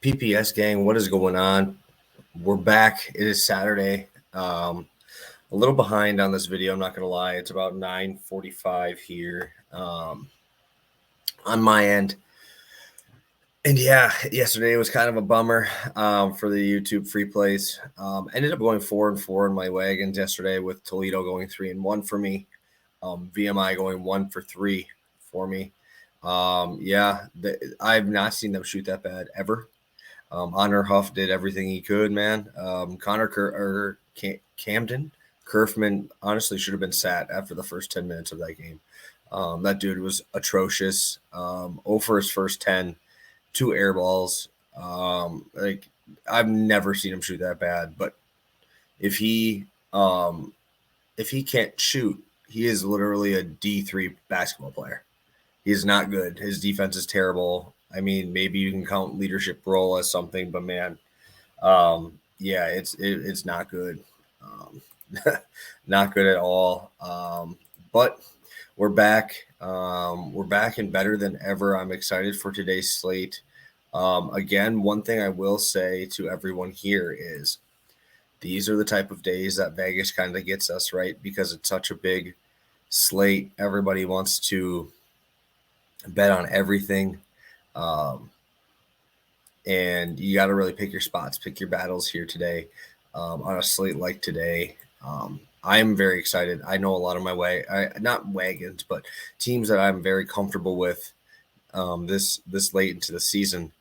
PPS gang, what is going on? We're back. It is Saturday. A little behind on this video, I'm not going to lie. It's about 9:45 here on my end. And yeah, yesterday was kind of a bummer for the YouTube free plays. Ended up going 4-4 in my wagons yesterday, with Toledo going 3-1 for me. VMI going 1-3 for me. I've not seen them shoot that bad ever. Honor Huff did everything he could, man. Camden Kerfman honestly should have been sat after the first 10 minutes of that game. That dude was atrocious. 0 for his first 10, 2 air balls. I've never seen him shoot that bad. But if he can't shoot, he is literally a D3 basketball player. He is not good. His defense is terrible. I mean, maybe you can count leadership role as something, but man, it's not good. Not good at all. But we're back. We're back and better than ever. I'm excited for today's slate. Again, one thing I will say to everyone here is these are the type of days that Vegas kind of gets us, right? Because it's such a big slate. Everybody wants to bet on everything. And you got to really pick your spots, pick your battles here today on a slate like today. I am very excited. I know a lot of my not wagons, but teams that I'm very comfortable with this late into the season.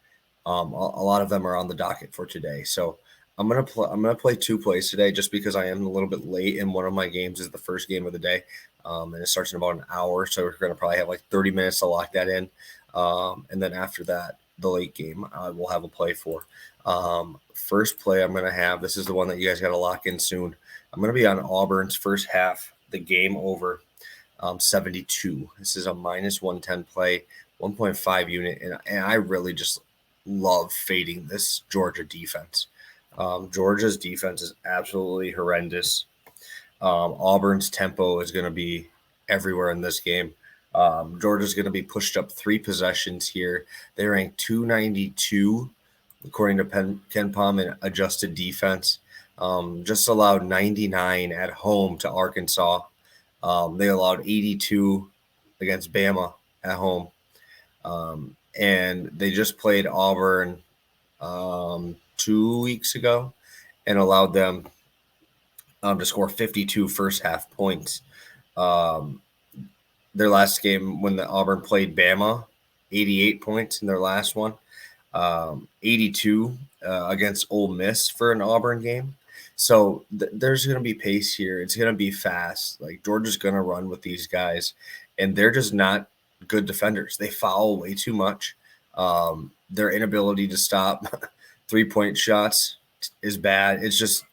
A lot of them are on the docket for today. So I'm gonna play 2 plays today just because I am a little bit late, and one of my games is the first game of the day. And it starts in about an hour, so we're going to probably have like 30 minutes to lock that in. And then after that, the late game, we'll have a play for. First play I'm going to have, this is the one that you guys got to lock in soon. I'm going to be on Auburn's first half, the game over, 72. This is a -110 play, 1.5 unit, and I really just love fading this Georgia defense. Georgia's defense is absolutely horrendous. Auburn's tempo is going to be everywhere in this game. Georgia's going to be pushed up 3 possessions here. They rank 292, according to Ken Palm, in adjusted defense. Just allowed 99 at home to Arkansas. They allowed 82 against Bama at home. And they just played Auburn 2 weeks ago and allowed them to score 52 first half points. Their last game when the Auburn played Bama, 88 points in their last one, 82 against Ole Miss for an Auburn game. So there's going to be pace here. It's going to be fast. Like, Georgia's going to run with these guys, and they're just not good defenders. They foul way too much. Their inability to stop 3-point shots is bad. It's just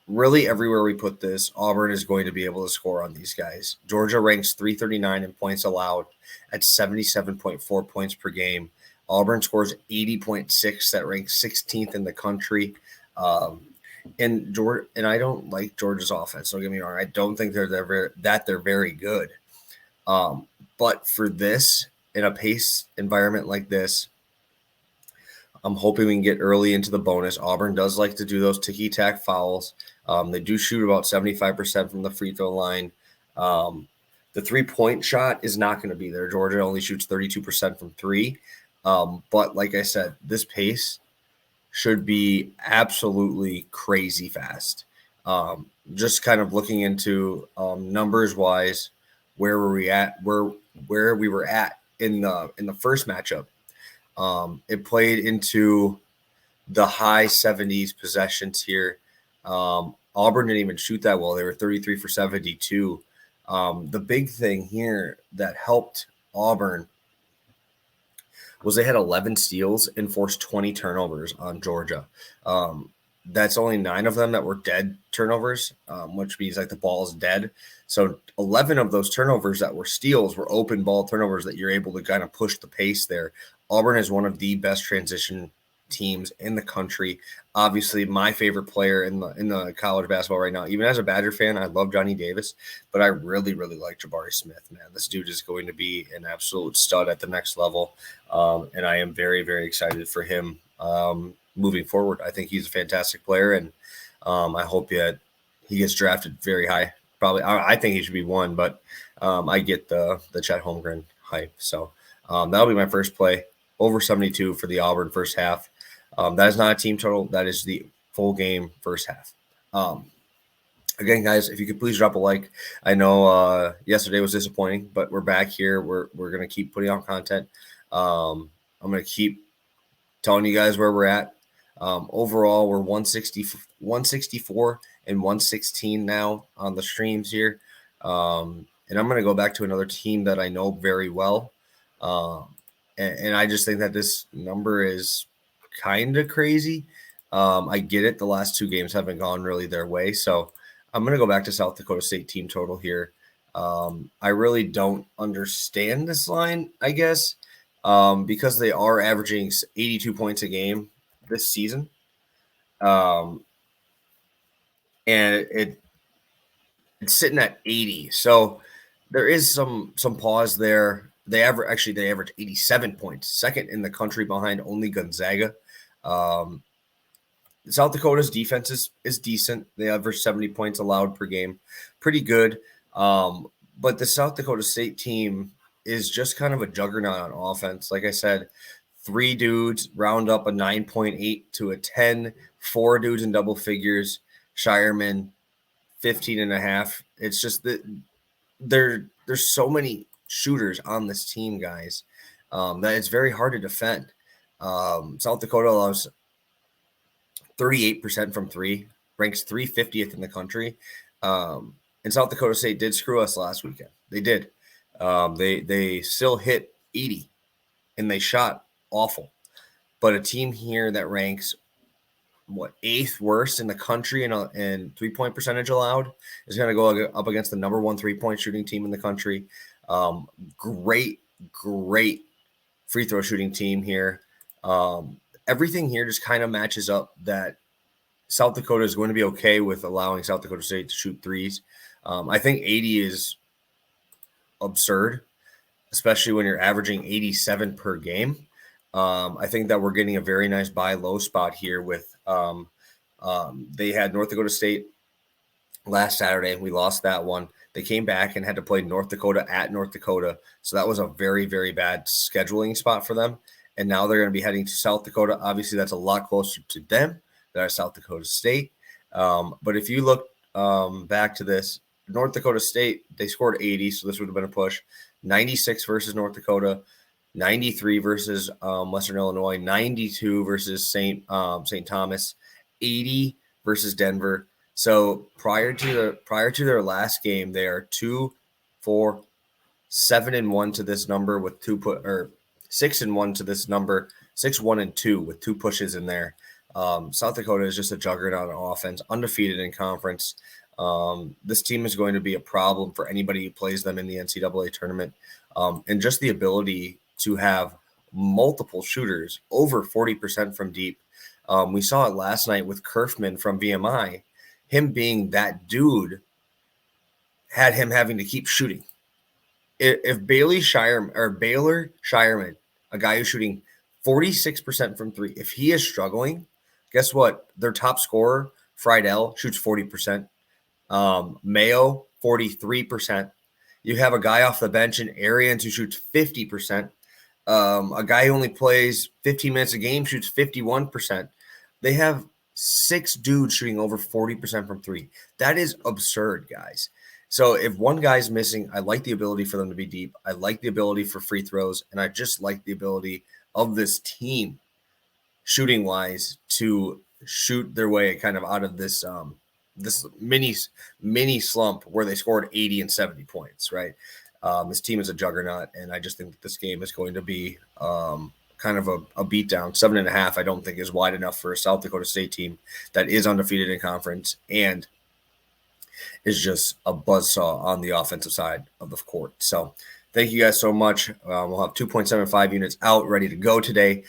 really everywhere we put this, Auburn is going to be able to score on these guys. Georgia ranks 339 in points allowed at 77.4 points per game. Auburn scores 80.6. That ranks 16th in the country. And I don't like Georgia's offense. Don't get me wrong. I don't think they're very good. But for this, in a pace environment like this, I'm hoping we can get early into the bonus. Auburn does like to do those ticky-tack fouls. They do shoot about 75% from the free throw line. The 3-point shot is not going to be there. Georgia only shoots 32% from 3. But like I said, this pace should be absolutely crazy fast. Just kind of looking into numbers-wise, where were we at? Where we were at in the first matchup. It played into the high 70s possessions here. Auburn didn't even shoot that well. They were 33 for 72. The big thing here that helped Auburn was they had 11 steals and forced 20 turnovers on Georgia. That's only 9 of them that were dead turnovers, which means like the ball is dead. So 11 of those turnovers that were steals were open ball turnovers that you're able to kind of push the pace there. Auburn is one of the best transition teams in the country. Obviously, my favorite player in the college basketball right now. Even as a Badger fan, I love Johnny Davis, but I really, really like Jabari Smith. Man, this dude is going to be an absolute stud at the next level, and I am very, very excited for him moving forward. I think he's a fantastic player, and I hope that he gets drafted very high. Probably, I think he should be one, but I get the Chet Holmgren hype. So that'll be my first play, over 72 for the Auburn first half. That is not a team total. That is the full game first half. Again, guys, if you could please drop a like. I know yesterday was disappointing, but we're back here. We're going to keep putting out content. I'm going to keep telling you guys where we're at. Overall, we're 164 and 116 now on the streams here. And I'm going to go back to another team that I know very well. And I just think that this number is kind of crazy. I get it. The last two games haven't gone really their way. So I'm going to go back to South Dakota State team total here. I really don't understand this line, I guess, because they are averaging 82 points a game this season. And it's sitting at 80. So there is some pause there. They average 87 points, second in the country behind only Gonzaga. South Dakota's defense is decent. They average 70 points allowed per game, pretty good. But the South Dakota State team is just kind of a juggernaut on offense. Like I said, 3 dudes round up a 9.8 to a 10, 4 dudes in double figures. Shireman, 15.5. It's just that there's so many shooters on this team, guys, that it's very hard to defend. South Dakota allows 38% from 3, ranks 350th in the country. And South Dakota State did screw us last weekend. They did. They still hit 80, and they shot awful. But a team here that ranks 8th worst in the country in 3-point percentage allowed is going to go up against the number 1 3-point shooting team in the country. Great free throw shooting team here. Everything here just kind of matches up that South Dakota is going to be okay with allowing South Dakota State to shoot threes. I think 80 is absurd, especially when you're averaging 87 per game. I think that we're getting a very nice buy low spot here with they had North Dakota State last Saturday. We lost that one. They came back and had to play North Dakota at North Dakota. So that was a very, very bad scheduling spot for them. And now they're going to be heading to South Dakota. Obviously, that's a lot closer to them than South Dakota State. But if you look back to this, North Dakota State, they scored 80, so this would have been a push. 96 versus North Dakota, 93 versus Western Illinois, 92 versus St. Thomas, 80 versus Denver. So prior to their last game, they are 2-4-7-1 to this number with 6-1 to this number, 6-1-2 with 2 pushes in there. South Dakota is just a juggernaut on offense, undefeated in conference. This team is going to be a problem for anybody who plays them in the NCAA tournament. And just the ability to have multiple shooters over 40% from deep. We saw it last night with Kerfman from VMI. Him being that dude had him having to keep shooting. If Baylor Shireman, a guy who's shooting 46% from 3, if he is struggling, guess what? Their top scorer, Friedel, shoots 40%. Mayo, 43%. You have a guy off the bench in Arians who shoots 50%. A guy who only plays 15 minutes a game shoots 51%. They have 6 dudes shooting over 40% from 3. That is absurd, guys. So if one guy's missing, I like the ability for them to be deep. I like the ability for free throws, and I just like the ability of this team, shooting-wise, to shoot their way kind of out of this this mini slump where they scored 80 and 70 points, right? This team is a juggernaut, and I just think that this game is going to be kind of a beatdown. 7.5, I don't think, is wide enough for a South Dakota State team that is undefeated in conference and is just a buzzsaw on the offensive side of the court. So thank you guys so much. We'll have 2.75 units out ready to go today.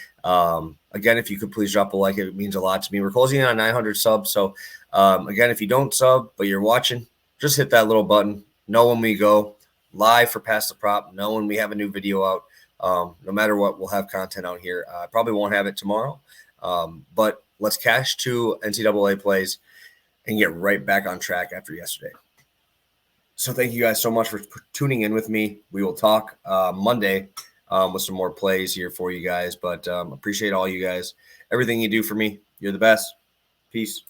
Again, if you could please drop a like, it means a lot to me. We're closing in on 900 subs. So again, if you don't sub, but you're watching, just hit that little button. Know when we go live for Pass the Prop. Know when we have a new video out. No matter what, we'll have content out here. I probably won't have it tomorrow. But let's cash 2 NCAA plays and get right back on track after yesterday. So thank you guys so much for tuning in with me. We will talk Monday with some more plays here for you guys. But appreciate all you guys. Everything you do for me. You're the best. Peace.